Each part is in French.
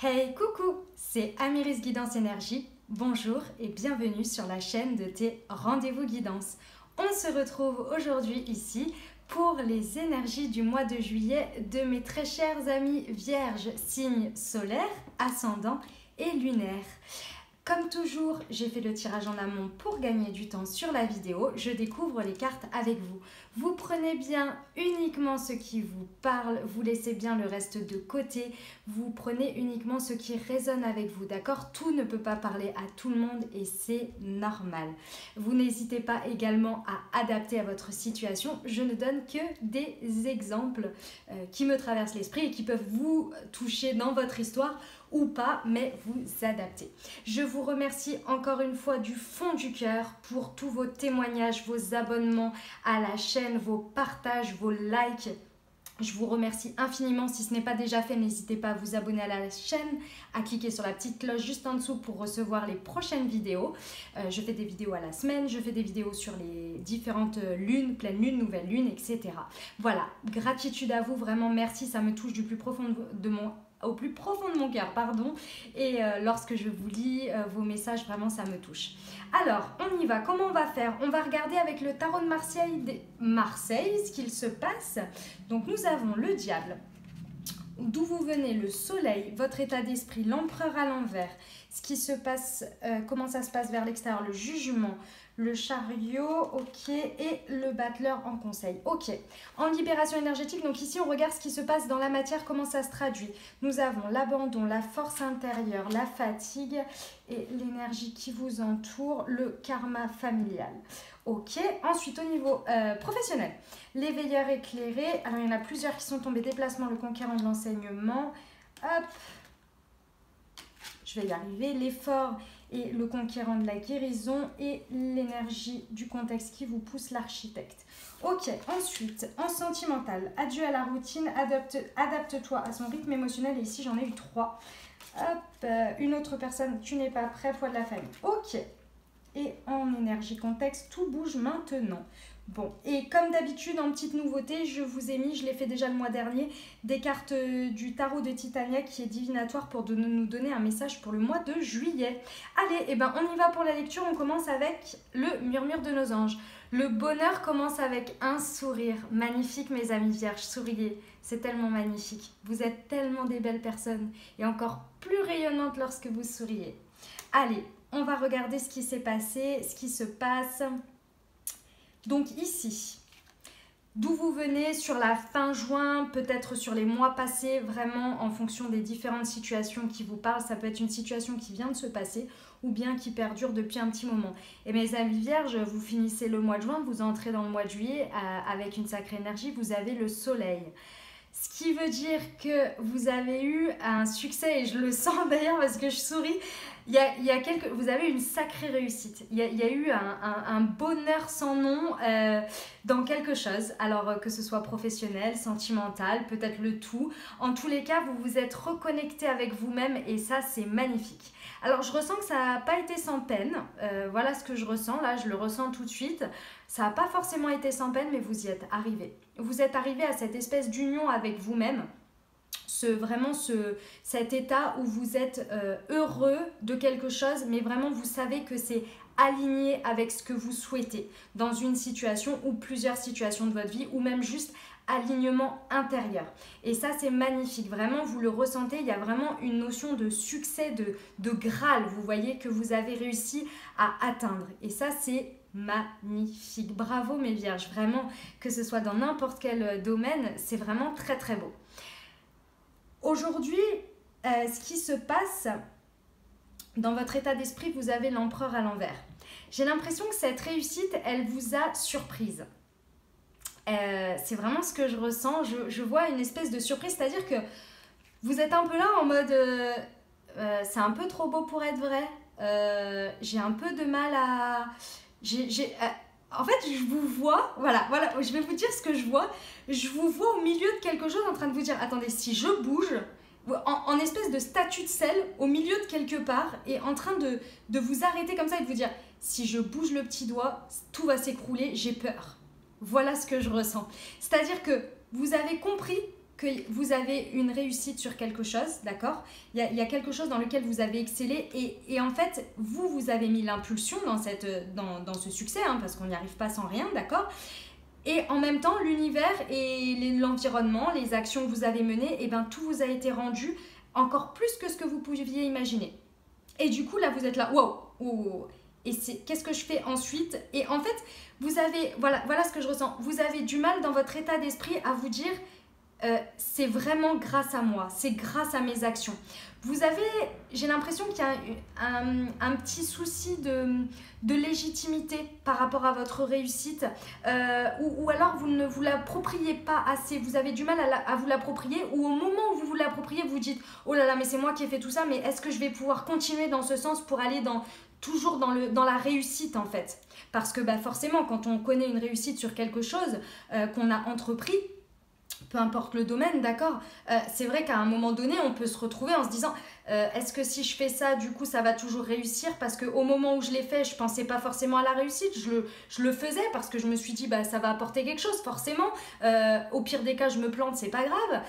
Hey, coucou, c'est Amiris Guidance Énergie. Bonjour et bienvenue sur la chaîne de tes rendez-vous guidance. On se retrouve aujourd'hui ici pour les énergies du mois de juillet de mes très chers amis vierges, signes solaires, ascendants et lunaires. Comme toujours, j'ai fait le tirage en amont pour gagner du temps sur la vidéo. Je découvre les cartes avec vous. Vous prenez bien uniquement ce qui vous parle, vous laissez bien le reste de côté. Vous prenez uniquement ce qui résonne avec vous, d'accord? Tout ne peut pas parler à tout le monde et c'est normal. Vous n'hésitez pas également à adapter à votre situation. Je ne donne que des exemples qui me traversent l'esprit et qui peuvent vous toucher dans votre histoire ou pas, mais vous adaptez. Je vous remercie encore une fois du fond du cœur pour tous vos témoignages, vos abonnements à la chaîne, vos partages, vos likes. Je vous remercie infiniment. Si ce n'est pas déjà fait, n'hésitez pas à vous abonner à la chaîne, à cliquer sur la petite cloche juste en dessous pour recevoir les prochaines vidéos. Je fais des vidéos à la semaine, je fais des vidéos sur les différentes lunes, pleine lune, nouvelle lune, etc. Voilà, gratitude à vous, vraiment merci, ça me touche du plus profond au plus profond de mon cœur, pardon. Et lorsque je vous lis vos messages, vraiment ça me touche. Alors, on y va. Comment on va faire? On va regarder avec le tarot de Marseille ce qu'il se passe. Donc, nous avons le diable, d'où vous venez, le soleil, votre état d'esprit, l'empereur à l'envers, ce qui se passe, comment ça se passe vers l'extérieur, le jugement, le chariot, ok, et le battleur en conseil, ok. En libération énergétique, donc ici on regarde ce qui se passe dans la matière, comment ça se traduit. Nous avons l'abandon, la force intérieure, la fatigue et l'énergie qui vous entoure, le karma familial. Ok, ensuite au niveau professionnel, l'éveilleur éclairé, alors il y en a plusieurs qui sont tombés, déplacement, le conquérant de l'enseignement, hop, je vais y arriver, l'effort et le conquérant de la guérison et l'énergie du contexte qui vous pousse, l'architecte. Ok, ensuite, en sentimental, adieu à la routine, adapte-toi à son rythme émotionnel, et ici j'en ai eu 3. Hop, une autre personne, tu n'es pas prêt, poids de la famille. Ok, et en énergie contexte, tout bouge maintenant. Bon, et comme d'habitude, en petite nouveauté, je vous ai mis, je l'ai fait déjà le mois dernier, des cartes du tarot de Titania qui est divinatoire pour nous donner un message pour le mois de juillet. Allez, et ben on y va pour la lecture, on commence avec le murmure de nos anges. Le bonheur commence avec un sourire. Magnifique mes amis vierges, souriez, c'est tellement magnifique. Vous êtes tellement des belles personnes et encore plus rayonnantes lorsque vous souriez. Allez, on va regarder ce qui s'est passé, ce qui se passe. Donc ici, d'où vous venez sur la fin juin, peut-être sur les mois passés, vraiment en fonction des différentes situations qui vous parlent. Ça peut être une situation qui vient de se passer ou bien qui perdure depuis un petit moment. Et mes amis vierges, vous finissez le mois de juin, vous entrez dans le mois de juillet avec une sacrée énergie, vous avez le soleil. Ce qui veut dire que vous avez eu un succès, et je le sens d'ailleurs parce que je souris, vous avez eu une sacrée réussite. Il y a eu un bonheur sans nom dans quelque chose. Alors que ce soit professionnel, sentimental, peut-être le tout. En tous les cas, vous vous êtes reconnecté avec vous-même et ça, c'est magnifique. Alors, je ressens que ça n'a pas été sans peine. Voilà ce que je ressens. Là, je le ressens tout de suite. Ça n'a pas forcément été sans peine, mais vous y êtes arrivé. Vous êtes arrivé à cette espèce d'union avec vous-même. Cet état où vous êtes heureux de quelque chose, mais vraiment vous savez que c'est aligné avec ce que vous souhaitez dans une situation ou plusieurs situations de votre vie, ou même juste alignement intérieur. Et ça, c'est magnifique. Vraiment, vous le ressentez, il y a vraiment une notion de succès, de Graal, vous voyez, que vous avez réussi à atteindre. Et ça, c'est magnifique. Bravo mes vierges, vraiment, que ce soit dans n'importe quel domaine, c'est vraiment très très beau. Aujourd'hui, ce qui se passe dans votre état d'esprit, vous avez l'empereur à l'envers. J'ai l'impression que cette réussite, elle vous a surprise. C'est vraiment ce que je ressens. Je vois une espèce de surprise, c'est-à-dire que vous êtes un peu là en mode c'est un peu trop beau pour être vrai. J'ai un peu de mal à... En fait, je vous vois, voilà, je vais vous dire ce que je vois. Je vous vois au milieu de quelque chose en train de vous dire, attendez, si je bouge, en espèce de statue de sel, au milieu de quelque part, et en train de vous arrêter comme ça et de vous dire, si je bouge le petit doigt, tout va s'écrouler, j'ai peur. Voilà ce que je ressens. C'est-à-dire que vous avez compris que vous avez une réussite sur quelque chose, d'accord? Il y a quelque chose dans lequel vous avez excellé et en fait, vous avez mis l'impulsion dans ce succès, hein, parce qu'on n'y arrive pas sans rien, d'accord? Et en même temps, l'univers et l'environnement, les actions que vous avez menées, et ben, tout vous a été rendu encore plus que ce que vous pouviez imaginer. Et du coup, là, vous êtes là, wow, wow. Et qu'est-ce que je fais ensuite? Et en fait, vous avez, voilà ce que je ressens. Vous avez du mal dans votre état d'esprit à vous dire, c'est vraiment grâce à moi, c'est grâce à mes actions. J'ai l'impression qu'il y a un petit souci de légitimité par rapport à votre réussite, ou alors vous ne vous l'appropriez pas assez, vous avez du mal à vous l'approprier, ou au moment où vous vous l'appropriez, vous dites « Oh là là, mais c'est moi qui ai fait tout ça, mais est-ce que je vais pouvoir continuer dans ce sens pour aller toujours dans la réussite en fait ?» Parce que forcément, quand on connaît une réussite sur quelque chose qu'on a entrepris, peu importe le domaine, d'accord, c'est vrai qu'à un moment donné, on peut se retrouver en se disant est-ce que si je fais ça, du coup, ça va toujours réussir? Parce qu'au moment où je l'ai fait, je ne pensais pas forcément à la réussite, je le faisais parce que je me suis dit ça va apporter quelque chose, forcément. Au pire des cas, je me plante, c'est pas grave.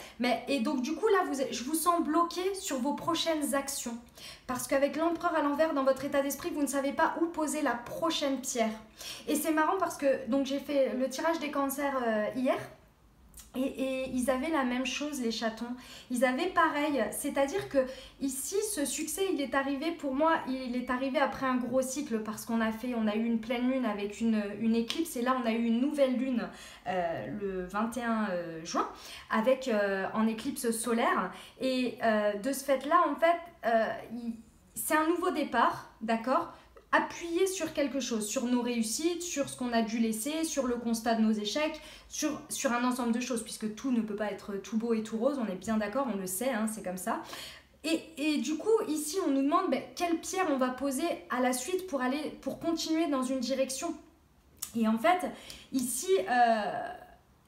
Et donc, du coup, là, je vous sens bloqué sur vos prochaines actions. Parce qu'avec l'empereur à l'envers dans votre état d'esprit, vous ne savez pas où poser la prochaine pierre. Et c'est marrant parce que donc j'ai fait le tirage des cancers hier. Et ils avaient la même chose, les chatons. Ils avaient pareil. C'est-à-dire que ici, ce succès, il est arrivé pour moi, il est arrivé après un gros cycle parce qu'on a eu une pleine lune avec une éclipse et là, on a eu une nouvelle lune le 21 juin avec en éclipse solaire. Et de ce fait-là, en fait, c'est un nouveau départ, d'accord ? Appuyer sur quelque chose, sur nos réussites, sur ce qu'on a dû laisser, sur le constat de nos échecs, sur un ensemble de choses, puisque tout ne peut pas être tout beau et tout rose, on est bien d'accord, on le sait, hein, c'est comme ça. Et du coup, ici, on nous demande quelle pierre on va poser à la suite pour continuer dans une direction. Et en fait, ici,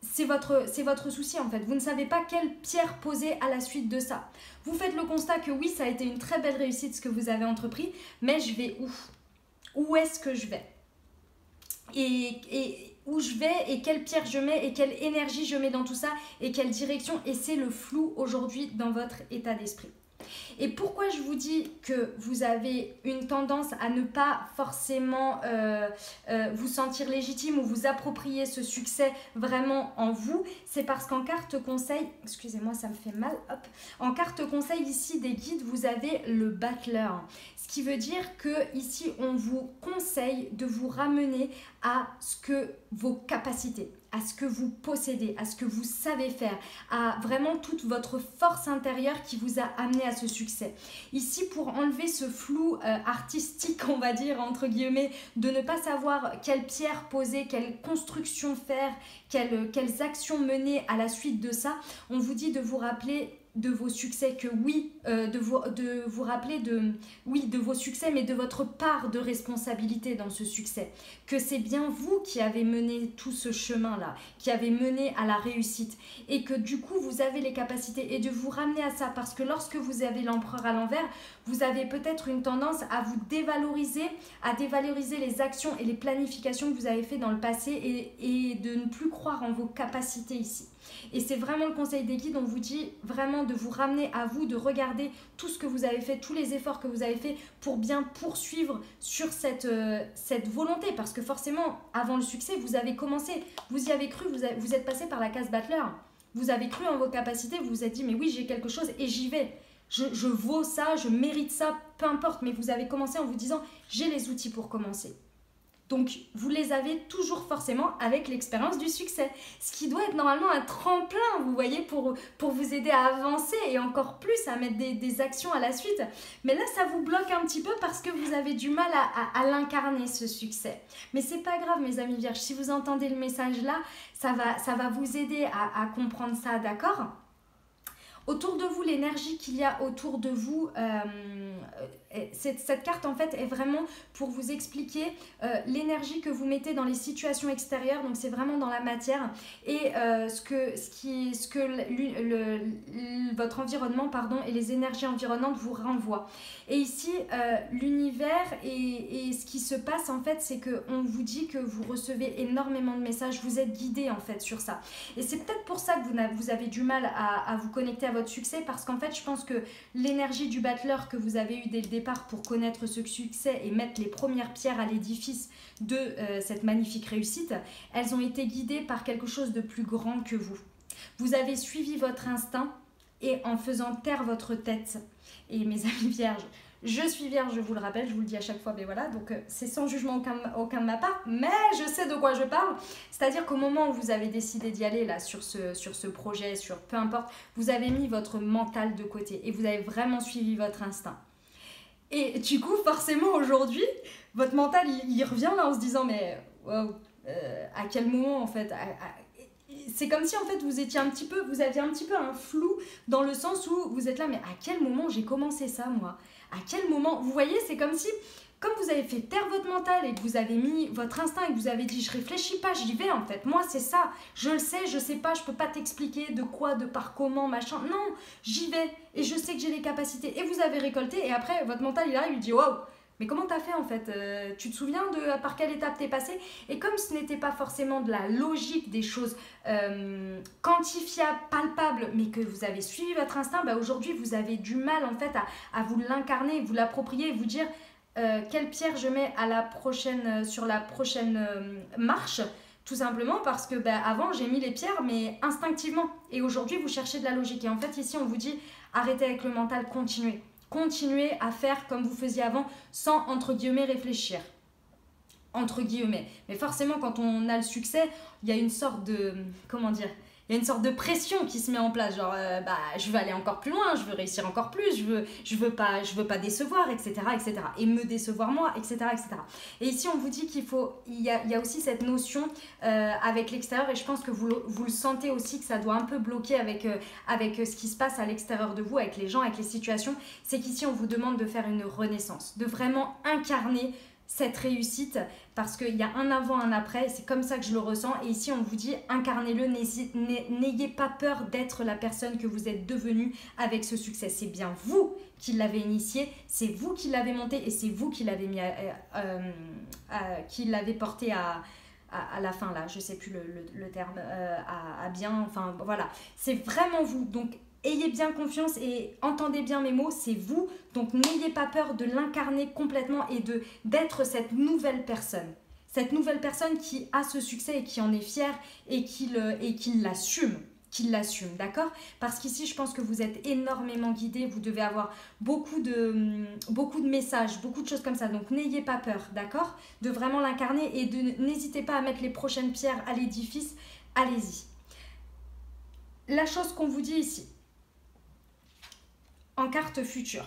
c'est votre souci en fait. Vous ne savez pas quelle pierre poser à la suite de ça. Vous faites le constat que oui, ça a été une très belle réussite ce que vous avez entrepris, mais je vais où ? Où est-ce que je vais et où je vais et quelle pierre je mets et quelle énergie je mets dans tout ça et quelle direction. Et c'est le flou aujourd'hui dans votre état d'esprit. Et pourquoi je vous dis que vous avez une tendance à ne pas forcément vous sentir légitime ou vous approprier ce succès vraiment en vous, c'est parce qu'en carte conseil, excusez-moi ça me fait mal, hop, en carte conseil ici des guides, vous avez le battleur. Ce qui veut dire que ici on vous conseille de vous ramener à ce que vos capacités, à ce que vous possédez, à ce que vous savez faire, à vraiment toute votre force intérieure qui vous a amené à ce succès. Ici, pour enlever ce flou artistique, on va dire, entre guillemets, de ne pas savoir quelle pierre poser, quelle construction faire, quelles actions mener à la suite de ça, on vous dit de vous rappeler de vos succès, que oui, de vous rappeler de vos succès, mais de votre part de responsabilité dans ce succès. Que c'est bien vous qui avez mené tout ce chemin-là, qui avez mené à la réussite. Et que du coup, vous avez les capacités et de vous ramener à ça. Parce que lorsque vous avez l'empereur à l'envers, vous avez peut-être une tendance à vous dévaloriser, à dévaloriser les actions et les planifications que vous avez fait dans le passé et de ne plus croire en vos capacités ici. Et c'est vraiment le conseil des guides, on vous dit vraiment de vous ramener à vous, de regarder tout ce que vous avez fait, tous les efforts que vous avez fait pour bien poursuivre sur cette volonté. Parce que forcément, avant le succès, vous avez commencé, vous y avez cru, vous êtes passé par la case battleur. Vous avez cru en vos capacités, vous vous êtes dit mais oui j'ai quelque chose et j'y vais. Je vaux ça, je mérite ça, peu importe. Mais vous avez commencé en vous disant j'ai les outils pour commencer. Donc, vous les avez toujours forcément avec l'expérience du succès. Ce qui doit être normalement un tremplin, vous voyez, pour vous aider à avancer et encore plus à mettre des actions à la suite. Mais là, ça vous bloque un petit peu parce que vous avez du mal à l'incarner, ce succès. Mais c'est pas grave, mes amis vierges. Si vous entendez le message là, ça va vous aider à comprendre ça, d'accord ? Autour de vous, l'énergie qu'il y a autour de vous, cette carte en fait est vraiment pour vous expliquer l'énergie que vous mettez dans les situations extérieures, donc c'est vraiment dans la matière, et votre environnement et les énergies environnantes vous renvoient. Et ici, l'univers et ce qui se passe en fait, c'est qu'on vous dit que vous recevez énormément de messages, vous êtes guidé en fait sur ça. Et c'est peut-être pour ça que vous avez du mal à vous connecter à votre succès, parce qu'en fait, je pense que l'énergie du battleur que vous avez eu dès le départ pour connaître ce succès et mettre les premières pierres à l'édifice de cette magnifique réussite, elles ont été guidées par quelque chose de plus grand que vous. Vous avez suivi votre instinct et en faisant taire votre tête. Et mes amis vierges, je suis vierge, je vous le rappelle, je vous le dis à chaque fois, mais voilà, donc c'est sans jugement aucun de ma part, mais je sais de quoi je parle. C'est-à-dire qu'au moment où vous avez décidé d'y aller là sur ce projet, sur peu importe, vous avez mis votre mental de côté et vous avez vraiment suivi votre instinct. Et du coup, forcément, aujourd'hui, votre mental, il revient là en se disant, mais wow, à quel moment en fait c'est comme si en fait vous aviez un petit peu un flou dans le sens où vous êtes là, mais à quel moment j'ai commencé ça moi? À quel moment? Vous voyez, c'est comme si, comme vous avez fait taire votre mental et que vous avez mis votre instinct et que vous avez dit je réfléchis pas, j'y vais en fait, moi c'est ça, je le sais, je sais pas, je peux pas t'expliquer de quoi, de par comment, machin, non, j'y vais et je sais que j'ai les capacités, et vous avez récolté, et après votre mental il arrive, il dit waouh, mais comment t'as fait en fait, tu te souviens de par quelle étape t'es passé? Et comme ce n'était pas forcément de la logique, des choses quantifiables, palpables, mais que vous avez suivi votre instinct, bah aujourd'hui vous avez du mal en fait à vous l'incarner, vous l'approprier et vous dire quelle pierre je mets sur la prochaine marche. Tout simplement parce que avant j'ai mis les pierres mais instinctivement, et aujourd'hui vous cherchez de la logique, et en fait ici on vous dit arrêtez avec le mental, continuez. Continuez à faire comme vous faisiez avant sans, entre guillemets, réfléchir. Entre guillemets. Mais forcément, quand on a le succès, il y a une sorte de... Comment dire ? Il y a une sorte de pression qui se met en place. Genre, je veux aller encore plus loin, je veux réussir encore plus, je veux pas décevoir, etc., etc. Et me décevoir moi, etc., etc. Et ici, on vous dit il y a aussi cette notion avec l'extérieur, et je pense que vous le sentez aussi, que ça doit un peu bloquer avec ce qui se passe à l'extérieur de vous, avec les gens, avec les situations. C'est qu'ici, on vous demande de faire une renaissance, de vraiment incarner cette réussite, parce qu'il y a un avant, un après, c'est comme ça que je le ressens. Et ici on vous dit incarnez-le, n'ayez pas peur d'être la personne que vous êtes devenue avec ce succès. C'est bien vous qui l'avez initié, c'est vous qui l'avez monté, et c'est vous qui l'avez mis qui l'avez porté à la fin là, je sais plus le terme, à bien, enfin voilà, c'est vraiment vous. Donc ayez bien confiance et entendez bien mes mots, c'est vous. Donc n'ayez pas peur de l'incarner complètement et d'être cette nouvelle personne. Cette nouvelle personne qui a ce succès et qui en est fière et qui l'assume. D'accord? Parce qu'ici, je pense que vous êtes énormément guidés, vous devez avoir beaucoup de messages, beaucoup de choses comme ça. Donc n'ayez pas peur, d'accord? De vraiment l'incarner, et n'hésitez pas à mettre les prochaines pierres à l'édifice, allez-y. La chose qu'on vous dit ici, en carte future.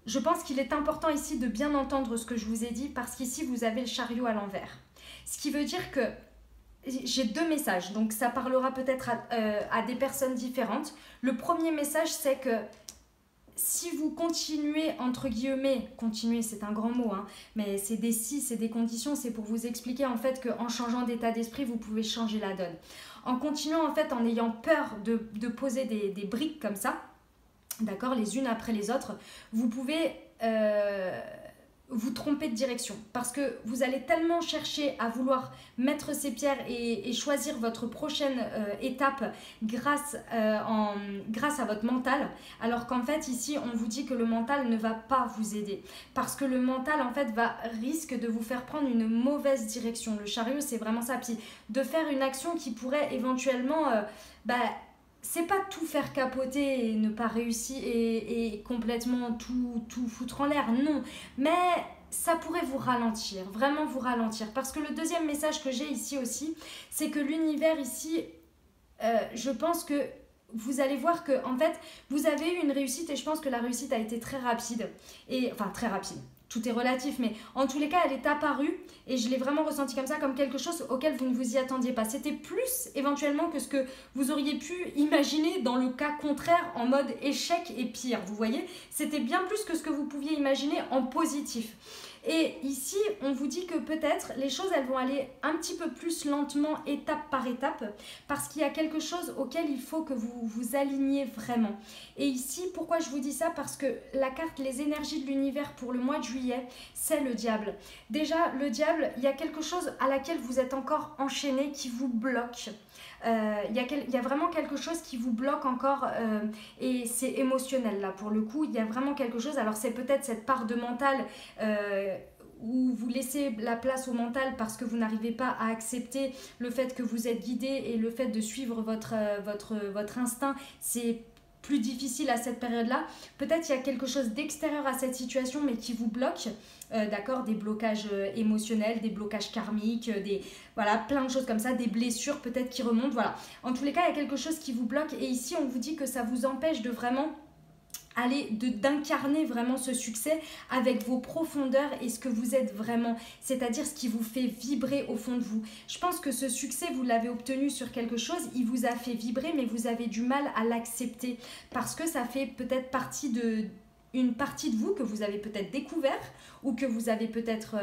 Je pense qu'il est important ici de bien entendre ce que je vous ai dit, parce qu'ici vous avez le chariot à l'envers. Ce qui veut dire que j'ai deux messages, donc ça parlera peut-être à des personnes différentes. Le premier message, c'est que si vous continuez, entre guillemets, continuer c'est un grand mot, hein, mais c'est des si, c'est des conditions, c'est pour vous expliquer en fait qu'en changeant d'état d'esprit, vous pouvez changer la donne. En continuant en fait, en ayant peur de poser des briques comme ça, d'accord, les unes après les autres, vous pouvez vous tromper de direction, parce que vous allez tellement chercher à vouloir mettre ces pierres et choisir votre prochaine étape grâce à votre mental, alors qu'en fait ici on vous dit que le mental ne va pas vous aider, parce que le mental en fait risque de vous faire prendre une mauvaise direction. Le chariot c'est vraiment ça, puis de faire une action qui pourrait éventuellement c'est pas tout faire capoter et ne pas réussir et complètement tout foutre en l'air, non. Mais ça pourrait vous ralentir, vraiment vous ralentir. Parce que le deuxième message que j'ai ici aussi, c'est que l'univers ici, je pense que vous allez voir que en fait, vous avez eu une réussite, et je pense que la réussite a été très rapide. Enfin, très rapide. tout est relatif, mais en tous les cas, elle est apparue et je l'ai vraiment ressenti comme ça, comme quelque chose auquel vous ne vous y attendiez pas. C'était plus éventuellement que ce que vous auriez pu imaginer dans le cas contraire, en mode échec et pire, vous voyez. C'était bien plus que ce que vous pouviez imaginer en positif. Et ici, on vous dit que peut-être les choses, elles vont aller un petit peu plus lentement, étape par étape, parce qu'il y a quelque chose auquel il faut que vous vous aligniez vraiment. Et ici, pourquoi je vous dis ça? Parce que la carte, les énergies de l'univers pour le mois de juillet, c'est le diable. Déjà, le diable, il y a quelque chose à laquelle vous êtes encore enchaîné qui vous bloque. Il y a vraiment quelque chose qui vous bloque encore et c'est émotionnel là pour le coup, il y a vraiment quelque chose, alors c'est peut-être cette part de mental où vous laissez la place au mental parce que vous n'arrivez pas à accepter le fait que vous êtes guidé et le fait de suivre votre instinct, c'est plus difficile à cette période-là. Peut-être il y a quelque chose d'extérieur à cette situation mais qui vous bloque, d'accord, des blocages émotionnels, des blocages karmiques, voilà, plein de choses comme ça, des blessures peut-être qui remontent, voilà. En tous les cas, il y a quelque chose qui vous bloque et ici on vous dit que ça vous empêche de vraiment d'incarner vraiment ce succès avec vos profondeurs et ce que vous êtes vraiment, c'est-à-dire ce qui vous fait vibrer au fond de vous. Je pense que ce succès, vous l'avez obtenu sur quelque chose, il vous a fait vibrer, mais vous avez du mal à l'accepter parce que ça fait peut-être partie une partie de vous que vous avez peut-être découvert ou que vous avez peut-être...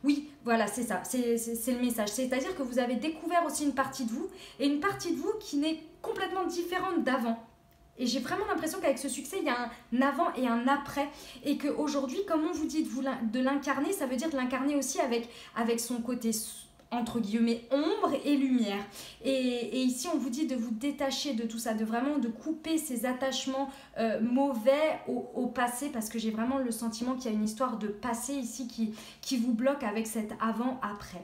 Oui, voilà, c'est ça, c'est le message. C'est-à-dire que vous avez découvert aussi une partie de vous et une partie de vous qui n'est complètement différente d'avant. Et j'ai vraiment l'impression qu'avec ce succès, il y a un avant et un après. Et qu'aujourd'hui, comme on vous dit de l'incarner, ça veut dire de l'incarner aussi avec son côté, entre guillemets, ombre et lumière. Et ici, on vous dit de vous détacher de tout ça, de vraiment de couper ces attachements mauvais au passé, parce que j'ai vraiment le sentiment qu'il y a une histoire de passé ici qui vous bloque avec cet avant-après.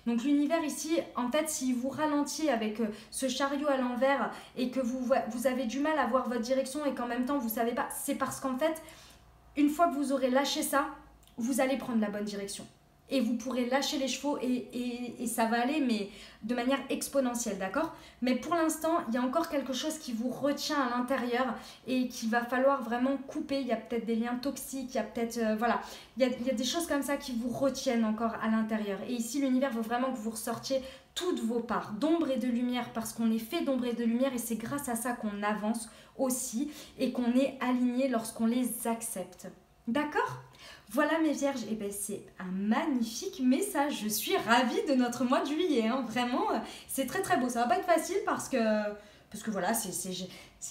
Donc l'univers ici, en fait, si vous ralentiez avec ce chariot à l'envers et que vous avez du mal à voir votre direction et qu'en même temps vous ne savez pas, c'est parce qu'en fait, une fois que vous aurez lâché ça, vous allez prendre la bonne direction. Et vous pourrez lâcher les chevaux et ça va aller, mais de manière exponentielle, d'accord? Mais pour l'instant, il y a encore quelque chose qui vous retient à l'intérieur et qu'il va falloir vraiment couper. Il y a peut-être des liens toxiques, il y a peut-être... voilà, il y a des choses comme ça qui vous retiennent encore à l'intérieur. Et ici, l'univers veut vraiment que vous ressortiez toutes vos parts d'ombre et de lumière parce qu'on est fait d'ombre et de lumière et c'est grâce à ça qu'on avance aussi et qu'on est aligné lorsqu'on les accepte. D'accord ? Voilà mes vierges, et ben c'est un magnifique message, je suis ravie de notre mois de juillet, hein. Vraiment c'est très très beau, ça va pas être facile parce que voilà,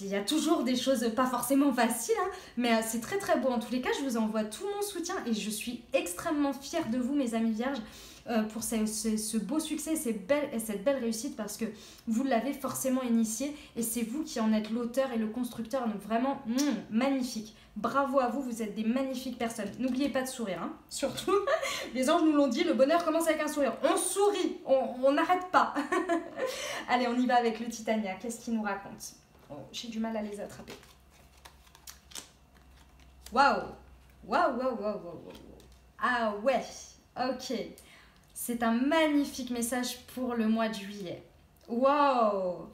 il y a toujours des choses pas forcément faciles, hein, mais c'est très très beau. En tous les cas, je vous envoie tout mon soutien et je suis extrêmement fière de vous mes amis vierges pour ce beau succès, cette belle réussite parce que vous l'avez forcément initié et c'est vous qui en êtes l'auteur et le constructeur, donc vraiment magnifique. Bravo à vous, vous êtes des magnifiques personnes. N'oubliez pas de sourire, hein. Surtout, les anges nous l'ont dit, le bonheur commence avec un sourire. On sourit, on n'arrête pas. Allez, on y va avec le Titania. Qu'est-ce qu'il nous raconte? Oh, j'ai du mal à les attraper. Waouh, waouh, waouh, waouh, waouh. Ah ouais, ok. C'est un magnifique message pour le mois de juillet. Waouh.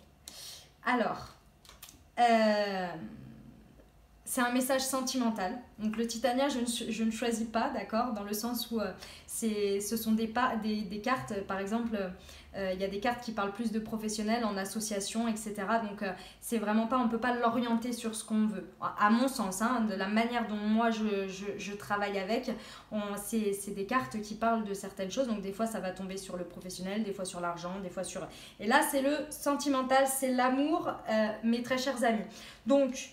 Alors, c'est un message sentimental. Donc le Titania, je ne choisis pas, d'accord, dans le sens où ce sont des cartes, par exemple, il y a des cartes qui parlent plus de professionnels en association, etc. Donc c'est vraiment pas, on ne peut pas l'orienter sur ce qu'on veut. À mon sens, hein, de la manière dont moi je travaille avec, c'est des cartes qui parlent de certaines choses. Donc des fois ça va tomber sur le professionnel, des fois sur l'argent, des fois sur... Et là c'est le sentimental, c'est l'amour, mes très chers amis. Donc...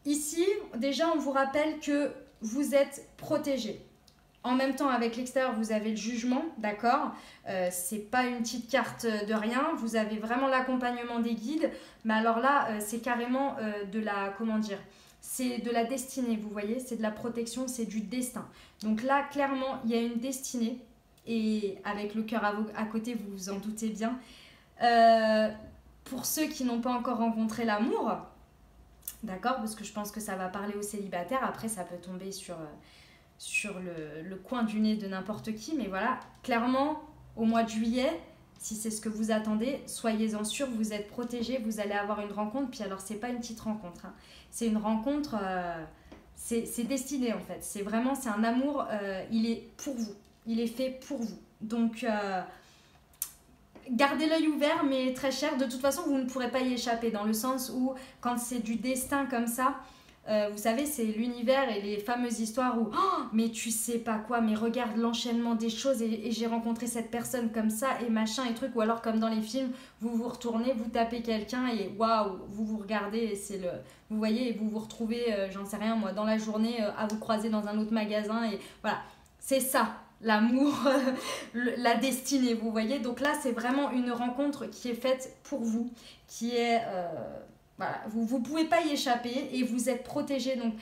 Ici, déjà, on vous rappelle que vous êtes protégé. En même temps, avec l'extérieur, vous avez le jugement, d'accord? C'est pas une petite carte de rien. Vous avez vraiment l'accompagnement des guides. Mais alors là, c'est carrément de la... Comment dire? C'est de la destinée, vous voyez? C'est de la protection, c'est du destin. Donc là, clairement, il y a une destinée. Et avec le cœur à côté, vous vous en doutez bien. Pour ceux qui n'ont pas encore rencontré l'amour... D'accord, parce que je pense que ça va parler aux célibataires. Après, ça peut tomber sur le coin du nez de n'importe qui. Mais voilà, clairement, au mois de juillet, si c'est ce que vous attendez, soyez-en sûrs, vous êtes protégés, vous allez avoir une rencontre. Puis alors, c'est pas une petite rencontre, hein. C'est une rencontre, c'est destiné en fait. C'est vraiment, c'est un amour, il est pour vous. Il est fait pour vous. Donc, gardez l'œil ouvert, mais très cher. De toute façon, vous ne pourrez pas y échapper, dans le sens où, quand c'est du destin comme ça, vous savez, c'est l'univers et les fameuses histoires où oh, mais tu sais pas quoi, mais regarde l'enchaînement des choses et j'ai rencontré cette personne comme ça et machin et truc. Ou alors, comme dans les films, vous vous retournez, vous tapez quelqu'un et waouh, vous vous regardez et c'est le. Vous voyez, et vous vous retrouvez, j'en sais rien moi, dans la journée à vous croiser dans un autre magasin et voilà, c'est ça. L'amour, la destinée, vous voyez. Donc là, c'est vraiment une rencontre qui est faite pour vous, qui est... voilà, vous ne pouvez pas y échapper et vous êtes protégé. Donc,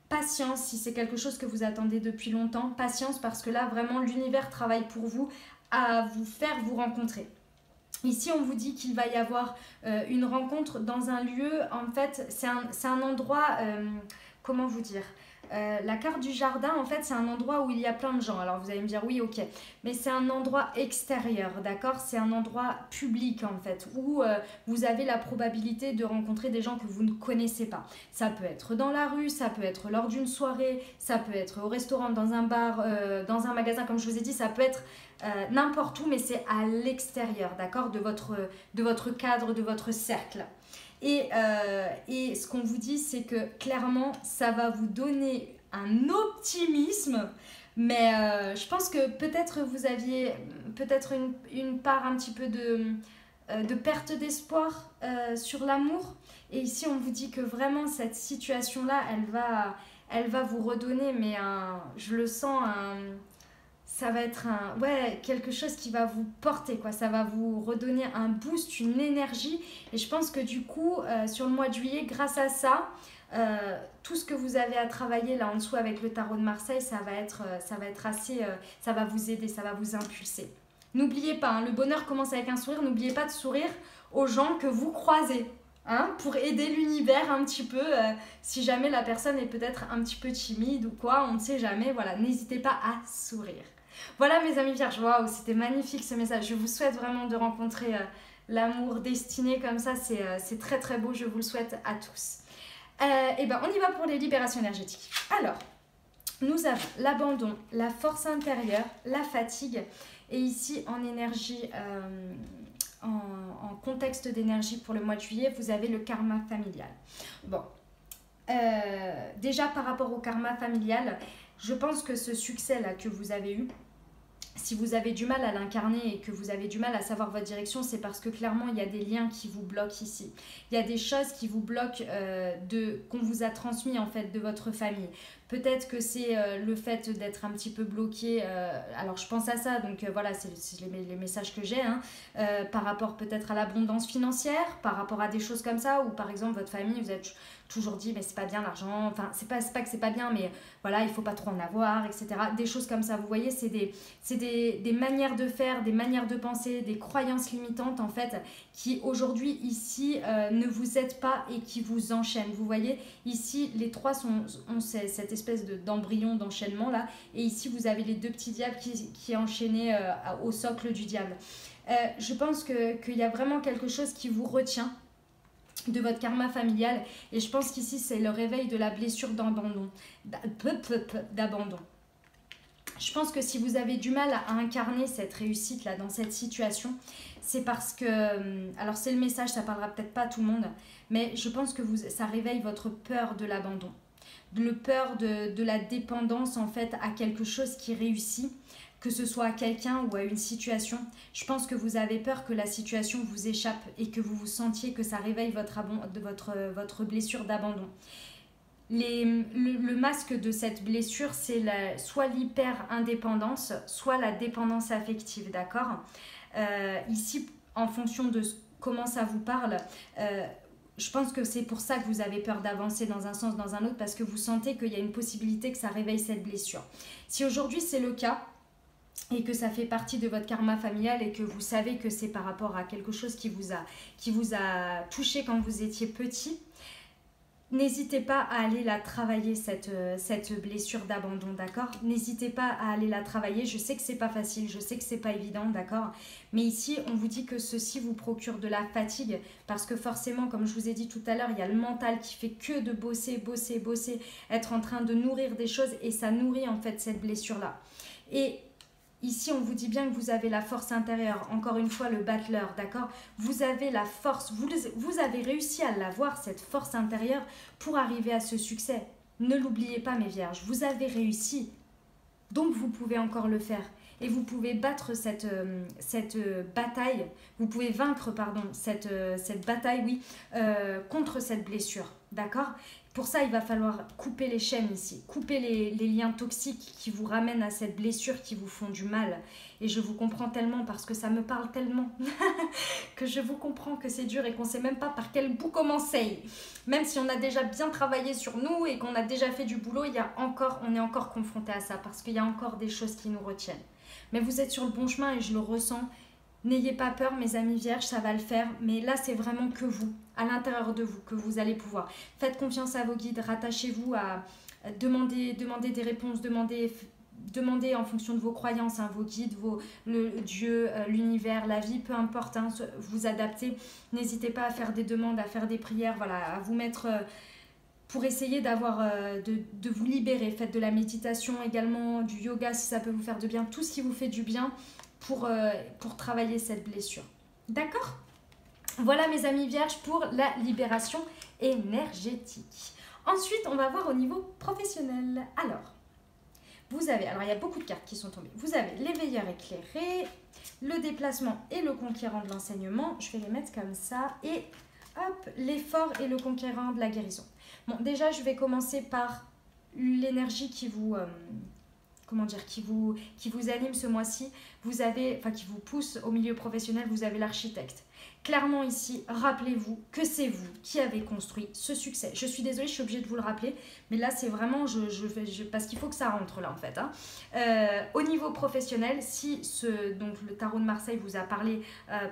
patience si c'est quelque chose que vous attendez depuis longtemps. Patience parce que là, vraiment, l'univers travaille pour vous à vous faire vous rencontrer. Ici, on vous dit qu'il va y avoir une rencontre dans un lieu. En fait, c'est un endroit... comment vous dire ? La carte du jardin, en fait, c'est un endroit où il y a plein de gens. Alors, vous allez me dire, oui, ok. Mais c'est un endroit extérieur, d'accord? C'est un endroit public, en fait, où vous avez la probabilité de rencontrer des gens que vous ne connaissez pas. Ça peut être dans la rue, ça peut être lors d'une soirée, ça peut être au restaurant, dans un bar, dans un magasin, comme je vous ai dit, ça peut être n'importe où, mais c'est à l'extérieur, d'accord? De votre cadre, de votre cercle. Et ce qu'on vous dit, c'est que clairement, ça va vous donner un optimisme. Mais je pense que peut-être vous aviez peut-être une part un petit peu de perte d'espoir sur l'amour. Et ici, on vous dit que vraiment, cette situation-là, elle va vous redonner, mais je le sens, ça va être quelque chose qui va vous porter, quoi. Ça va vous redonner un boost, une énergie. Et je pense que du coup, sur le mois de juillet, grâce à ça, tout ce que vous avez à travailler là en dessous avec le tarot de Marseille, ça va être assez, ça va vous aider, ça va vous impulser. N'oubliez pas, hein, le bonheur commence avec un sourire. N'oubliez pas de sourire aux gens que vous croisez. Hein, pour aider l'univers un petit peu, si jamais la personne est peut-être un petit peu timide ou quoi, on ne sait jamais, voilà, n'hésitez pas à sourire. Voilà mes amis vierges, waouh, c'était magnifique ce message. Je vous souhaite vraiment de rencontrer l'amour destiné comme ça, c'est très très beau, je vous le souhaite à tous. Et ben on y va pour les libérations énergétiques. Alors, nous avons l'abandon, la force intérieure, la fatigue, et ici en énergie, en contexte d'énergie pour le mois de juillet, vous avez le karma familial. Bon, déjà par rapport au karma familial, je pense que ce succès-là que vous avez eu, si vous avez du mal à l'incarner et que vous avez du mal à savoir votre direction, c'est parce que clairement, il y a des liens qui vous bloquent ici. Il y a des choses qui vous bloquent qu'on vous a transmis en fait de votre famille. Peut-être que c'est le fait d'être un petit peu bloqué. Alors, je pense à ça. Donc, voilà, c'est les messages que j'ai. Hein, par rapport peut-être à l'abondance financière, par rapport à des choses comme ça. Ou par exemple, votre famille, vous êtes toujours dit, mais c'est pas bien l'argent. Enfin, c'est pas que c'est pas bien, mais voilà, il faut pas trop en avoir, etc. Des choses comme ça. Vous voyez, c'est des manières de faire, des manières de penser, des croyances limitantes, en fait, qui aujourd'hui, ici, ne vous aident pas et qui vous enchaînent. Vous voyez, ici, les trois ont cette espèce d'embryon d'enchaînement là, et ici vous avez les deux petits diables qui est enchaîné au socle du diable. Je pense qu'il y a vraiment quelque chose qui vous retient de votre karma familial, et je pense qu'ici c'est le réveil de la blessure d'abandon. Je pense que si vous avez du mal à incarner cette réussite là dans cette situation, c'est parce que, alors c'est le message, ça parlera peut-être pas à tout le monde, mais je pense que ça réveille votre peur de l'abandon. Le peur de la dépendance en fait à quelque chose qui réussit, que ce soit à quelqu'un ou à une situation. Je pense que vous avez peur que la situation vous échappe et que vous vous sentiez que ça réveille votre blessure d'abandon. Le masque de cette blessure, c'est soit l'hyper-indépendance, soit la dépendance affective, d'accord? Ici, en fonction de comment ça vous parle, je pense que c'est pour ça que vous avez peur d'avancer dans un sens, dans un autre, parce que vous sentez qu'il y a une possibilité que ça réveille cette blessure. Si aujourd'hui c'est le cas, et que ça fait partie de votre karma familial, et que vous savez que c'est par rapport à quelque chose qui vous a touché quand vous étiez petit, N'hésitez pas à aller la travailler, cette blessure d'abandon, d'accord? N'hésitez pas à aller la travailler. Je sais que c'est pas facile, je sais que c'est pas évident, d'accord? Mais ici, on vous dit que ceci vous procure de la fatigue parce que forcément, comme je vous ai dit tout à l'heure, il y a le mental qui fait que de bosser, bosser, bosser, être en train de nourrir des choses et ça nourrit en fait cette blessure-là. Et ici, on vous dit bien que vous avez la force intérieure. Encore une fois, le battleur, d'accord? Vous avez la force, vous avez réussi à l'avoir, cette force intérieure, pour arriver à ce succès. Ne l'oubliez pas, mes vierges, vous avez réussi. Donc, vous pouvez encore le faire. Et vous pouvez battre cette bataille, vous pouvez vaincre, pardon, cette bataille, oui, contre cette blessure, d'accord? Pour ça, il va falloir couper les chaînes ici, couper les liens toxiques qui vous ramènent à cette blessure, qui vous font du mal. Et je vous comprends tellement parce que ça me parle tellement que je vous comprends que c'est dur et qu'on ne sait même pas par quel bout commencer. Même si on a déjà bien travaillé sur nous et qu'on a déjà fait du boulot, on est encore confronté à ça parce qu'il y a encore des choses qui nous retiennent. Mais vous êtes sur le bon chemin et je le ressens. N'ayez pas peur, mes amis vierges, ça va le faire. Mais là, c'est vraiment que vous, à l'intérieur de vous, que vous allez pouvoir. Faites confiance à vos guides, rattachez-vous à demander des réponses, demandez en fonction de vos croyances, hein, vos guides, le Dieu, l'univers, la vie, peu importe, hein, vous adaptez. N'hésitez pas à faire des demandes, à faire des prières, voilà, à vous mettre... pour essayer de vous libérer. Faites de la méditation également, du yoga si ça peut vous faire du bien, tout ce qui vous fait du bien pour travailler cette blessure. D'accord? Voilà mes amis vierges pour la libération énergétique. Ensuite, on va voir au niveau professionnel. Alors, il y a beaucoup de cartes qui sont tombées. Vous avez l'éveilleur éclairé, le déplacement et le conquérant de l'enseignement. Je vais les mettre comme ça. Et hop, l'effort et le conquérant de la guérison. Bon, déjà, je vais commencer par l'énergie qui vous anime ce mois-ci. Qui vous pousse au milieu professionnel, vous avez l'architecte. Clairement ici, rappelez-vous que c'est vous qui avez construit ce succès. Je suis désolée, je suis obligée de vous le rappeler, mais là c'est vraiment, parce qu'il faut que ça rentre là en fait. Hein. Au niveau professionnel, donc le tarot de Marseille vous a parlé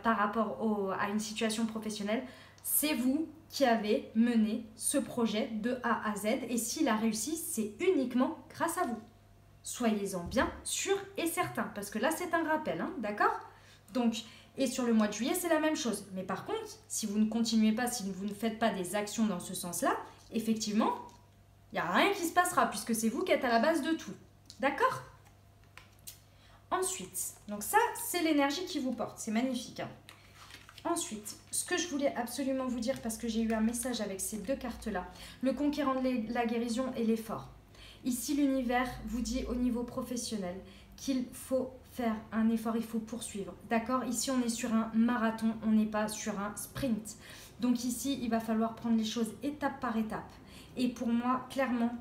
par rapport à une situation professionnelle, c'est vous qui avez mené ce projet de A à Z et s'il a réussi, c'est uniquement grâce à vous. Soyez-en bien sûrs et certains, parce que là c'est un rappel, hein, d'accord? Donc, et sur le mois de juillet, c'est la même chose. Mais par contre, si vous ne continuez pas, si vous ne faites pas des actions dans ce sens-là, effectivement, il n'y a rien qui se passera, puisque c'est vous qui êtes à la base de tout. D'accord? Ensuite, donc ça, c'est l'énergie qui vous porte. C'est magnifique, hein. Ensuite, ce que je voulais absolument vous dire, parce que j'ai eu un message avec ces deux cartes-là, le conquérant de la guérison et l'effort. Ici, l'univers vous dit au niveau professionnel qu'il faut faire un effort, il faut poursuivre. D'accord? Ici, on est sur un marathon, on n'est pas sur un sprint. Donc ici, il va falloir prendre les choses étape par étape. Et pour moi, clairement,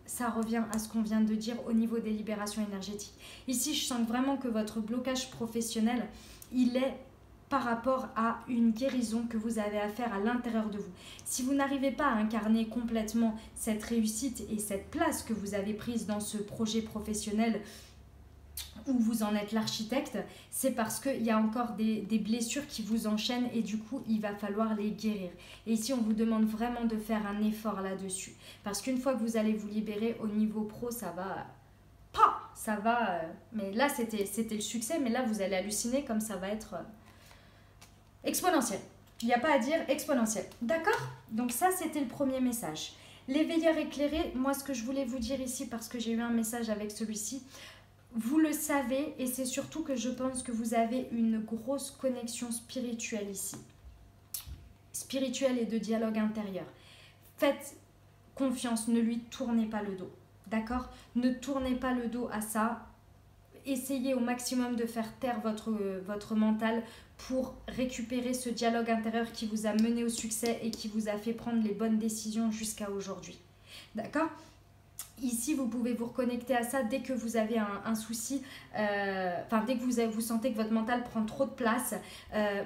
ça revient à ce qu'on vient de dire au niveau des libérations énergétiques. Ici, je sens vraiment que votre blocage professionnel, il est par rapport à une guérison que vous avez à faire à l'intérieur de vous. Si vous n'arrivez pas à incarner complètement cette réussite et cette place que vous avez prise dans ce projet professionnel où vous en êtes l'architecte, c'est parce qu'il y a encore des blessures qui vous enchaînent et du coup, il va falloir les guérir. Et ici, on vous demande vraiment de faire un effort là-dessus. Parce qu'une fois que vous allez vous libérer au niveau pro, ça va... mais là, c'était le succès, mais là, vous allez halluciner comme ça va être... exponentiel. Il n'y a pas à dire exponentiel. D'accord? Donc ça, c'était le premier message. L'éveilleur éclairé, moi, ce que je voulais vous dire ici, parce que j'ai eu un message avec celui-ci, vous le savez, et c'est surtout que je pense que vous avez une grosse connexion spirituelle ici. Spirituelle et de dialogue intérieur. Faites confiance, ne lui tournez pas le dos. D'accord? Ne tournez pas le dos à ça. Essayez au maximum de faire taire votre mental pour récupérer ce dialogue intérieur qui vous a mené au succès et qui vous a fait prendre les bonnes décisions jusqu'à aujourd'hui. D'accord? Ici, vous pouvez vous reconnecter à ça dès que vous avez un souci, dès que vous sentez que votre mental prend trop de place.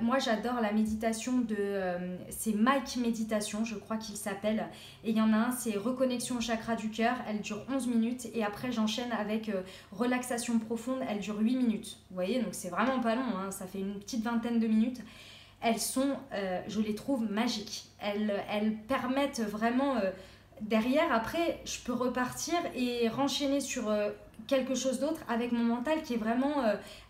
Moi, j'adore la méditation c'est Mike Méditation, je crois qu'il s'appelle. Et il y en a un, c'est Reconnexion au chakra du cœur. Elle dure 11 minutes. Et après, j'enchaîne avec Relaxation profonde. Elle dure 8 minutes. Vous voyez, donc c'est vraiment pas long, hein, ça fait une petite vingtaine de minutes. je les trouve magiques. Elles permettent vraiment, derrière, après, je peux repartir et renchaîner sur quelque chose d'autre avec mon mental qui est vraiment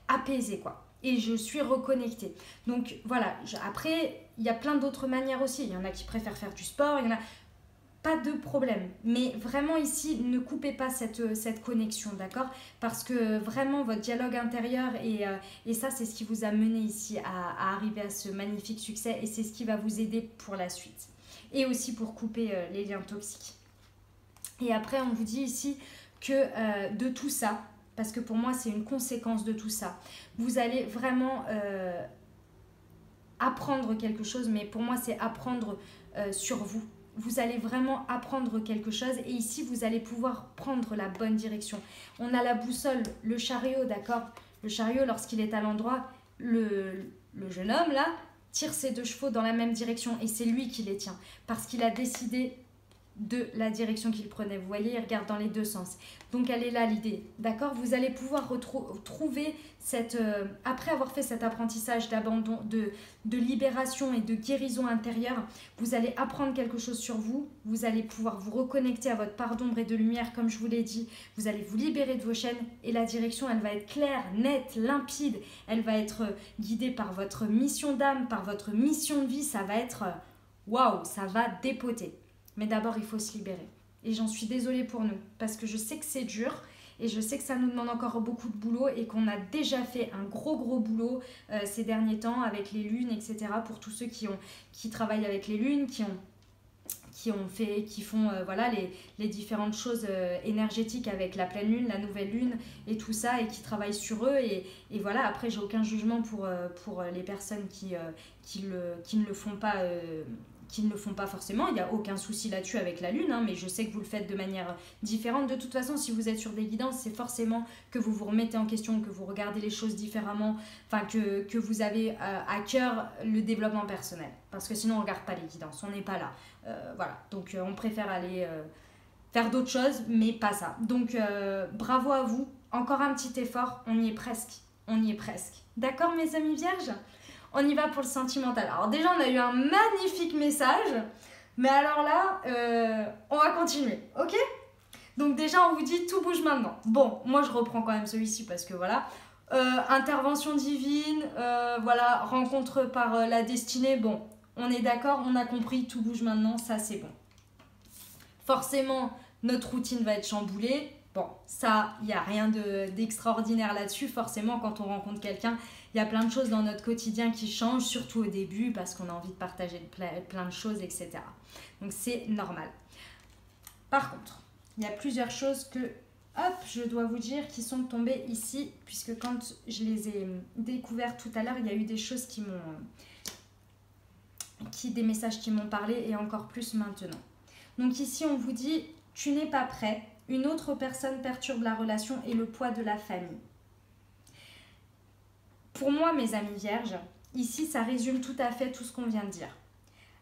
apaisé, quoi. Et je suis reconnectée. Donc voilà, après, il y a plein d'autres manières aussi. Il y en a qui préfèrent faire du sport, il y en a... Pas de problème. Mais vraiment ici, ne coupez pas cette connexion, d'accord? Parce que vraiment, votre dialogue intérieur, et ça, c'est ce qui vous a mené ici à arriver à ce magnifique succès. Et c'est ce qui va vous aider pour la suite. Et aussi pour couper les liens toxiques. Et après, on vous dit ici que de tout ça, parce que pour moi, c'est une conséquence de tout ça, vous allez vraiment apprendre quelque chose, mais pour moi, c'est apprendre sur vous. Vous allez vraiment apprendre quelque chose et ici, vous allez pouvoir prendre la bonne direction. On a la boussole, le chariot, d'accord? Le chariot, lorsqu'il est à l'endroit, le jeune homme, là, tire ses 2 chevaux dans la même direction et c'est lui qui les tient parce qu'il a décidé de la direction qu'il prenait. Vous voyez, il regarde dans les 2 sens. Donc, elle est là l'idée, d'accord? Vous allez pouvoir retrouver cette... après avoir fait cet apprentissage d'abandon, de libération et de guérison intérieure, vous allez apprendre quelque chose sur vous. Vous allez pouvoir vous reconnecter à votre part d'ombre et de lumière, comme je vous l'ai dit. Vous allez vous libérer de vos chaînes et la direction, elle va être claire, nette, limpide. Elle va être guidée par votre mission d'âme, par votre mission de vie. Ça va être... waouh, ça va dépoter. Mais d'abord, il faut se libérer. Et j'en suis désolée pour nous, parce que je sais que c'est dur, et je sais que ça nous demande encore beaucoup de boulot, et qu'on a déjà fait un gros boulot ces derniers temps avec les lunes, etc. Pour tous ceux qui travaillent avec les lunes, qui font voilà, les différentes choses énergétiques avec la pleine lune, la nouvelle lune, et tout ça, et qui travaillent sur eux. Et voilà, après, j'ai aucun jugement pour les personnes qui ne le font pas... qui ne le font pas forcément, il n'y a aucun souci là-dessus avec la lune, hein, mais je sais que vous le faites de manière différente. De toute façon, si vous êtes sur des guidances, c'est forcément que vous vous remettez en question, que vous regardez les choses différemment, enfin que vous avez à cœur le développement personnel. Parce que sinon, on ne regarde pas les guidances, on n'est pas là. Voilà, donc on préfère aller faire d'autres choses, mais pas ça. Donc bravo à vous, encore un petit effort, on y est presque, on y est presque. D'accord mes amis vierges ? On y va pour le sentimental. Alors déjà, on a eu un magnifique message. Mais alors là, on va continuer. Ok? Donc déjà, on vous dit tout bouge maintenant. Bon, moi, je reprends quand même celui-ci parce que voilà. Intervention divine, voilà, rencontre par la destinée. Bon, on est d'accord, on a compris, tout bouge maintenant, ça c'est bon. Forcément, notre routine va être chamboulée. Bon, ça, il n'y a rien d'extraordinaire là-dessus. Forcément, quand on rencontre quelqu'un, il y a plein de choses dans notre quotidien qui changent, surtout au début, parce qu'on a envie de partager plein de choses, etc. Donc, c'est normal. Par contre, il y a plusieurs choses que, hop, je dois vous dire, qui sont tombées ici, puisque quand je les ai découvertes tout à l'heure, il y a eu des choses des messages qui m'ont parlé, et encore plus maintenant. Donc ici, on vous dit, tu n'es pas prêt. Une autre personne perturbe la relation et le poids de la famille. Pour moi, mes amis vierges, ici, ça résume tout à fait tout ce qu'on vient de dire.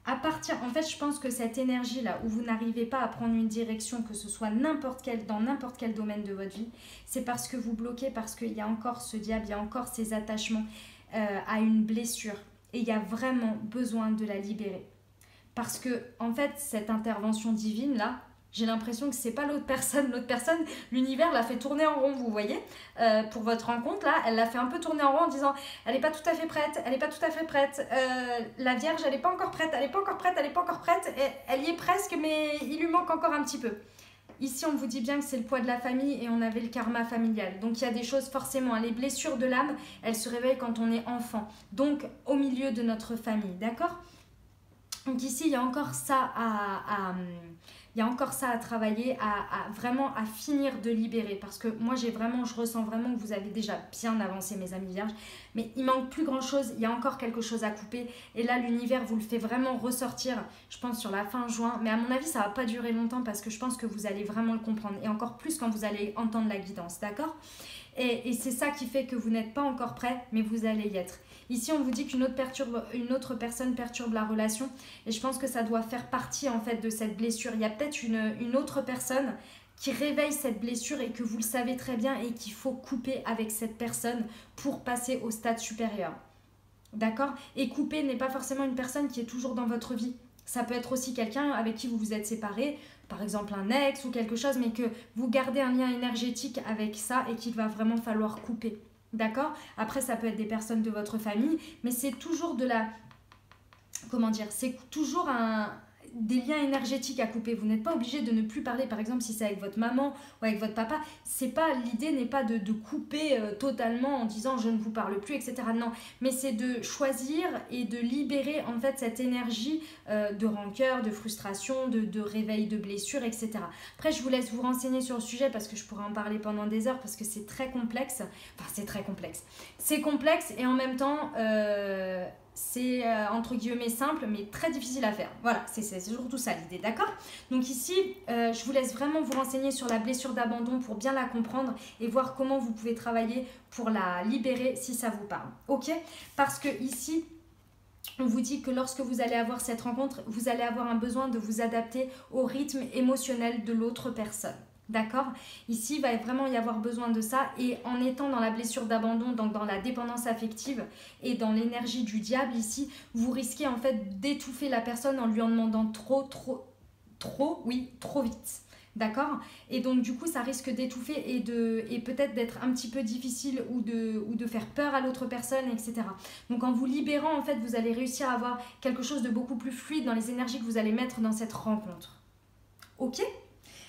En fait, je pense que cette énergie-là, où vous n'arrivez pas à prendre une direction, que ce soit dans n'importe quel domaine de votre vie, c'est parce que vous bloquez, parce qu'il y a encore ce diable, il y a encore ces attachements à une blessure. Et il y a vraiment besoin de la libérer. Parce que, en fait, cette intervention divine-là, j'ai l'impression que c'est pas l'autre personne. L'autre personne, l'univers l'a fait tourner en rond, vous voyez. Pour votre rencontre, là, elle l'a fait un peu tourner en rond en disant « Elle n'est pas tout à fait prête, elle n'est pas tout à fait prête. La Vierge, elle n'est pas encore prête, elle n'est pas encore prête, elle n'est pas encore prête. Et elle y est presque, mais il lui manque encore un petit peu. » Ici, on vous dit bien que c'est le poids de la famille et on avait le karma familial. Donc, il y a des choses forcément. Les blessures de l'âme, elles se réveillent quand on est enfant. Donc, au milieu de notre famille, d'accord ? Donc ici, il y a encore ça à travailler, vraiment à finir de libérer. Parce que moi, je ressens vraiment que vous avez déjà bien avancé, mes amis vierges. Mais il manque plus grand chose, il y a encore quelque chose à couper. Et là, l'univers vous le fait vraiment ressortir, je pense, sur la fin juin. Mais à mon avis, ça va pas durer longtemps parce que je pense que vous allez vraiment le comprendre. Et encore plus quand vous allez entendre la guidance, d'accord ? Et c'est ça qui fait que vous n'êtes pas encore prêt, mais vous allez y être. Ici, on vous dit qu'une autre personne perturbe la relation et je pense que ça doit faire partie en fait de cette blessure. Il y a peut-être une autre personne qui réveille cette blessure et que vous le savez très bien et qu'il faut couper avec cette personne pour passer au stade supérieur. D'accord? Et couper n'est pas forcément une personne qui est toujours dans votre vie. Ça peut être aussi quelqu'un avec qui vous vous êtes séparés, par exemple un ex ou quelque chose, mais que vous gardez un lien énergétique avec ça et qu'il va vraiment falloir couper. D'accord? Après, ça peut être des personnes de votre famille, mais c'est toujours de la... Comment dire? C'est toujours des liens énergétiques à couper. Vous n'êtes pas obligé de ne plus parler, par exemple, si c'est avec votre maman ou avec votre papa. L'idée n'est pas de couper totalement en disant je ne vous parle plus, etc. Non, mais c'est de choisir et de libérer en fait cette énergie de rancœur, de frustration, de réveil de blessure, etc. Après, je vous laisse vous renseigner sur le sujet parce que je pourrais en parler pendant des heures parce que c'est très complexe. Enfin, c'est très complexe. C'est complexe et en même temps... c'est entre guillemets simple mais très difficile à faire. Voilà, c'est surtout ça l'idée, d'accord? Donc ici, je vous laisse vraiment vous renseigner sur la blessure d'abandon pour bien la comprendre et voir comment vous pouvez travailler pour la libérer si ça vous parle. Ok? Parce que ici, on vous dit que lorsque vous allez avoir cette rencontre, vous allez avoir un besoin de vous adapter au rythme émotionnel de l'autre personne. D'accord? Ici, il va vraiment y avoir besoin de ça. Et en étant dans la blessure d'abandon, donc dans la dépendance affective et dans l'énergie du diable, ici, vous risquez en fait d'étouffer la personne en lui en demandant trop vite. D'accord? Et donc, du coup, ça risque d'étouffer et peut-être d'être un petit peu difficile ou de faire peur à l'autre personne, etc. Donc, en vous libérant, en fait, vous allez réussir à avoir quelque chose de beaucoup plus fluide dans les énergies que vous allez mettre dans cette rencontre. Ok?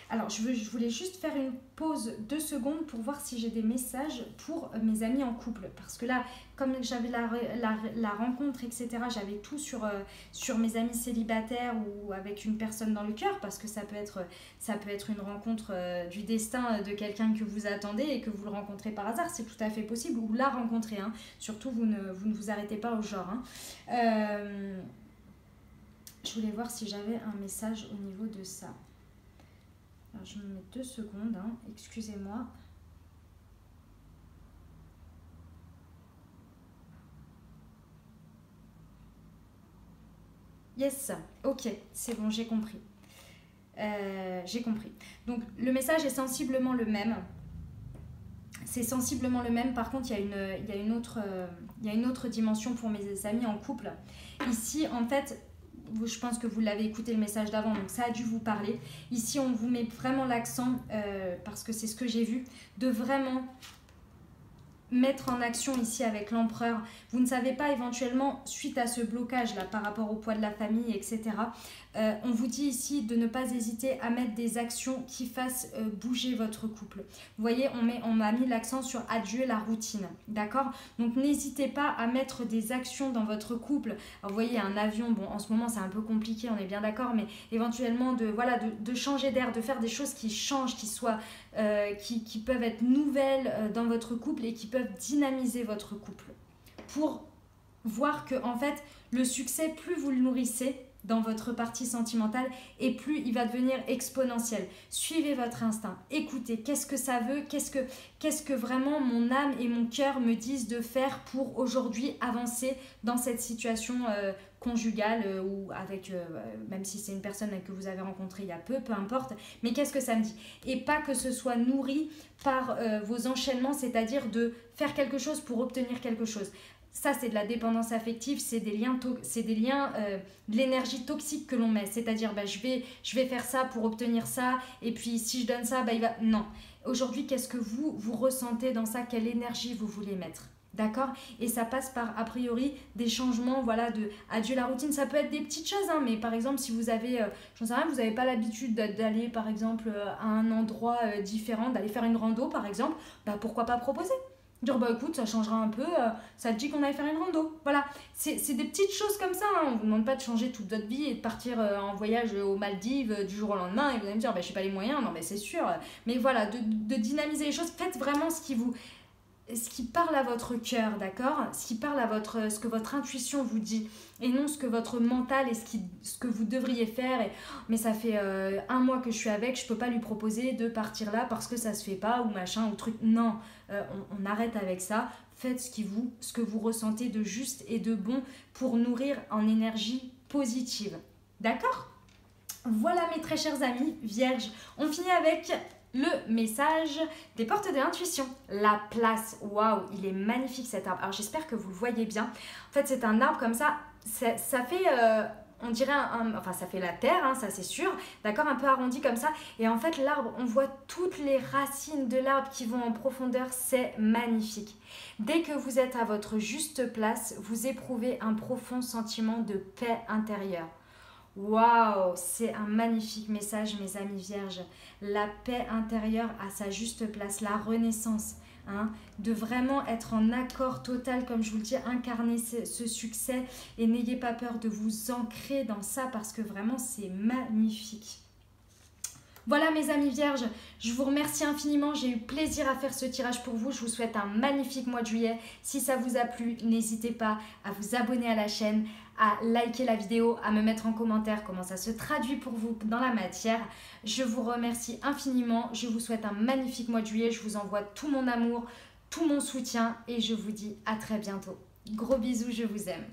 Alors, je voulais juste faire une pause 2 secondes pour voir si j'ai des messages pour mes amis en couple. Parce que là, comme j'avais la rencontre, etc., j'avais tout sur mes amis célibataires ou avec une personne dans le cœur. Parce que ça peut être une rencontre du destin de quelqu'un que vous attendez et que vous le rencontrez par hasard. C'est tout à fait possible. Ou la rencontrer. Hein. Surtout, vous ne vous arrêtez pas au genre. Hein. Je voulais voir si j'avais un message au niveau de ça. Alors, je me mets 2 secondes, hein. Excusez-moi. Yes, ok, c'est bon, j'ai compris. J'ai compris. Donc, le message est sensiblement le même. C'est sensiblement le même. Par contre, il y a une autre dimension pour mes amis en couple. Ici, en fait... Je pense que vous l'avez écouté le message d'avant, donc ça a dû vous parler. Ici, on vous met vraiment l'accent, parce que c'est ce que j'ai vu, de vraiment mettre en action ici avec l'empereur. Vous ne savez pas éventuellement, suite à ce blocage-là par rapport au poids de la famille, etc., on vous dit ici de ne pas hésiter à mettre des actions qui fassent bouger votre couple. Vous voyez, on m'a mis l'accent sur adieu la routine, d'accord? Donc n'hésitez pas à mettre des actions dans votre couple. Alors, vous voyez, un avion, bon, en ce moment c'est un peu compliqué, on est bien d'accord, mais éventuellement de changer d'air, de faire des choses qui changent, qui peuvent être nouvelles dans votre couple et qui peuvent dynamiser votre couple. Pour voir que, en fait, le succès, plus vous le nourrissez dans votre partie sentimentale et plus il va devenir exponentiel. Suivez votre instinct, écoutez, qu'est-ce que ça veut, qu'est-ce que vraiment mon âme et mon cœur me disent de faire pour aujourd'hui avancer dans cette situation conjugale ou avec, même si c'est une personne que vous avez rencontrée il y a peu importe, mais qu'est-ce que ça me dit? Et pas que ce soit nourri par vos enchaînements, c'est-à-dire de faire quelque chose pour obtenir quelque chose. Ça, c'est de la dépendance affective, c'est des liens, de l'énergie toxique que l'on met. C'est-à-dire, je vais faire ça pour obtenir ça, et puis si je donne ça, il va... Non. Aujourd'hui, qu'est-ce que vous ressentez dans ça? Quelle énergie vous voulez mettre? D'accord? Et ça passe par, a priori, des changements, voilà, de adieu la routine. Ça peut être des petites choses, hein, mais par exemple, si vous avez, j'en sais rien, vous n'avez pas l'habitude d'aller, par exemple, à un endroit différent, d'aller faire une rando, par exemple, pourquoi pas proposer? Dire écoute, ça changera un peu, ça te dit qu'on aille faire une rando. Voilà, c'est des petites choses comme ça, hein. On ne vous demande pas de changer toute votre vie et de partir en voyage aux Maldives du jour au lendemain et vous allez me dire je n'ai pas les moyens, non mais c'est sûr. Mais voilà, de dynamiser les choses, faites vraiment ce qui parle à votre cœur, d'accord? Ce qui parle à ce que votre intuition vous dit et non ce que votre mental et ce que vous devriez faire. Mais ça fait 1 mois que je suis avec, je peux pas lui proposer de partir là parce que ça se fait pas ou machin ou truc. Non, on arrête avec ça. Faites ce que vous ressentez de juste et de bon pour nourrir en énergie positive. D'accord? Voilà mes très chers amis vierges. On finit avec le message des portes de l'intuition. La place, waouh, il est magnifique cet arbre. Alors j'espère que vous le voyez bien. En fait, c'est un arbre comme ça, ça fait, on dirait, enfin ça fait la terre, hein, ça c'est sûr, d'accord, un peu arrondi comme ça. Et en fait, l'arbre, on voit toutes les racines de l'arbre qui vont en profondeur, c'est magnifique. Dès que vous êtes à votre juste place, vous éprouvez un profond sentiment de paix intérieure. Waouh, c'est un magnifique message, mes amis vierges. La paix intérieure à sa juste place, la renaissance, hein, de vraiment être en accord total, comme je vous le dis, incarner ce succès et n'ayez pas peur de vous ancrer dans ça parce que vraiment c'est magnifique. Voilà mes amis vierges, je vous remercie infiniment, j'ai eu plaisir à faire ce tirage pour vous, je vous souhaite un magnifique mois de juillet. Si ça vous a plu, n'hésitez pas à vous abonner à la chaîne, à liker la vidéo, à me mettre en commentaire comment ça se traduit pour vous dans la matière. Je vous remercie infiniment, je vous souhaite un magnifique mois de juillet, je vous envoie tout mon amour, tout mon soutien et je vous dis à très bientôt. Gros bisous, je vous aime.